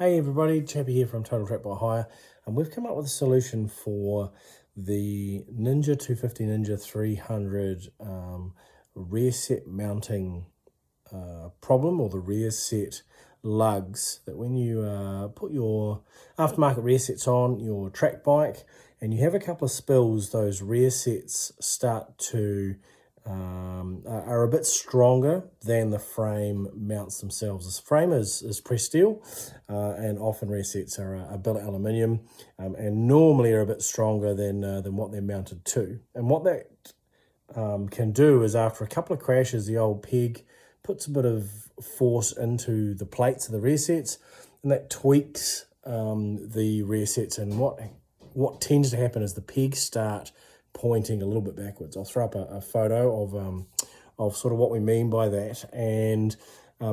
Hey everybody, Chappy here from Total Trackbike Hire, and we've come up with a solution for the Ninja 250 Ninja 300 rear set mounting problem, or the rear set lugs, that when you put your aftermarket rear sets on your track bike and you have a couple of spills, those rear sets start to are a bit stronger than the frame mounts themselves. This frame is pressed steel, and often rear sets are a billet aluminium, and normally are a bit stronger than what they're mounted to. And what that can do is, after a couple of crashes, the old peg puts a bit of force into the plates of the rear sets, and that tweaks the rear sets. And what tends to happen is the pegs start pointing a little bit backwards. I'll throw up a photo of sort of what we mean by that. And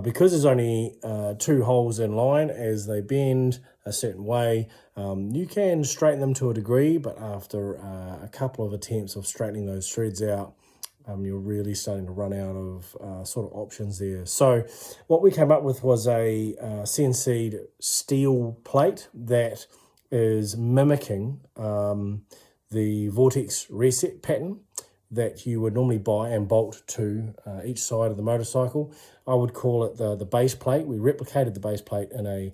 because there's only two holes in line, as they bend a certain way, you can straighten them to a degree, but after a couple of attempts of straightening those threads out, you're really starting to run out of sort of options there. So what we came up with was a CNC'd steel plate that is mimicking the Vortex reset pattern that you would normally buy and bolt to each side of the motorcycle. I would call it the base plate. We replicated the base plate in a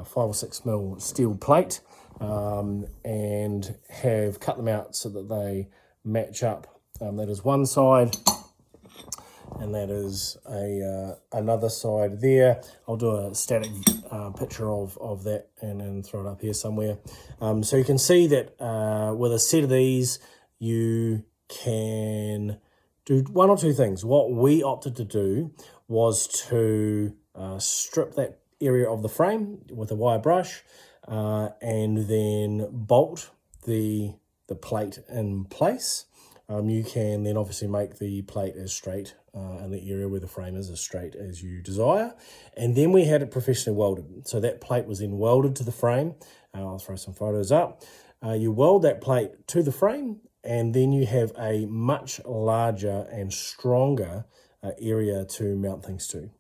5 or 6 mil steel plate, and have cut them out so that they match up. That is one side, and that is another side there. I'll do a static picture of that and throw it up here somewhere. So you can see that with a set of these, you can do one or two things. What we opted to do was to strip that area of the frame with a wire brush, and then bolt the plate in place. You can then obviously make the plate as straight and the area where the frame is as straight as you desire. And then we had it professionally welded. So that plate was then welded to the frame. I'll throw some photos up. You weld that plate to the frame, and then you have a much larger and stronger area to mount things to.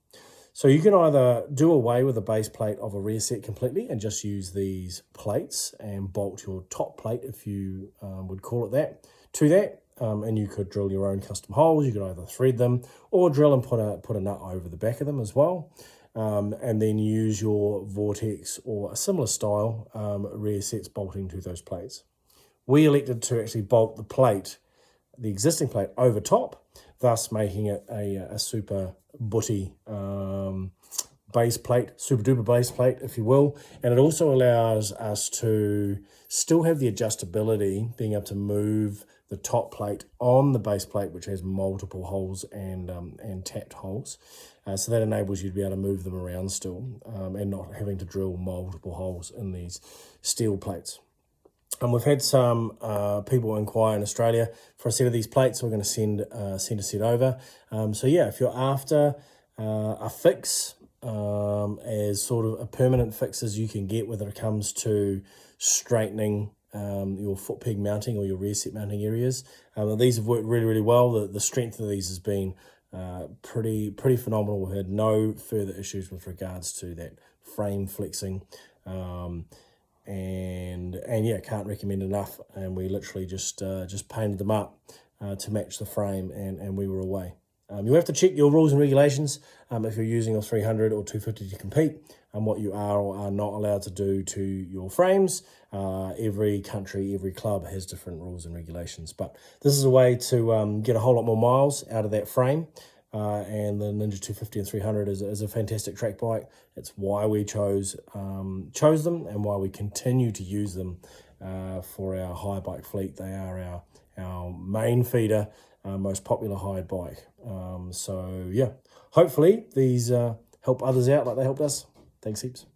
So you can either do away with the base plate of a rear set completely and just use these plates and bolt your top plate, if you would call it that, to that. And you could drill your own custom holes. You could either thread them or drill and put a nut over the back of them as well. And then use your Vortex or a similar style rear sets bolting to those plates. We elected to actually bolt the plate, the existing plate, over top, thus making it a super butty base plate, super duper base plate, if you will. And it also allows us to still have the adjustability, being able to move the top plate on the base plate, which has multiple holes and tapped holes. So that enables you to be able to move them around still, and not having to drill multiple holes in these steel plates. And we've had some people inquire in Australia for a set of these plates, so we're going to send a set over. So yeah, if you're after a fix, as sort of a permanent fix as you can get, whether it comes to straightening your foot peg mounting or your rear set mounting areas, these have worked really, really well. The strength of these has been pretty phenomenal. We've had no further issues with regards to that frame flexing, and yeah, can't recommend enough. And we literally just painted them up to match the frame, and we were away. You have to check your rules and regulations if you're using a 300 or 250 to compete, and what you are or are not allowed to do to your frames. Every country, every club has different rules and regulations. But this is a way to get a whole lot more miles out of that frame. And the Ninja 250 and 300 is a fantastic track bike. It's why we chose them, and why we continue to use them for our hire bike fleet. They are our main feeder, most popular hired bike. So yeah, hopefully these help others out like they helped us. Thanks heaps.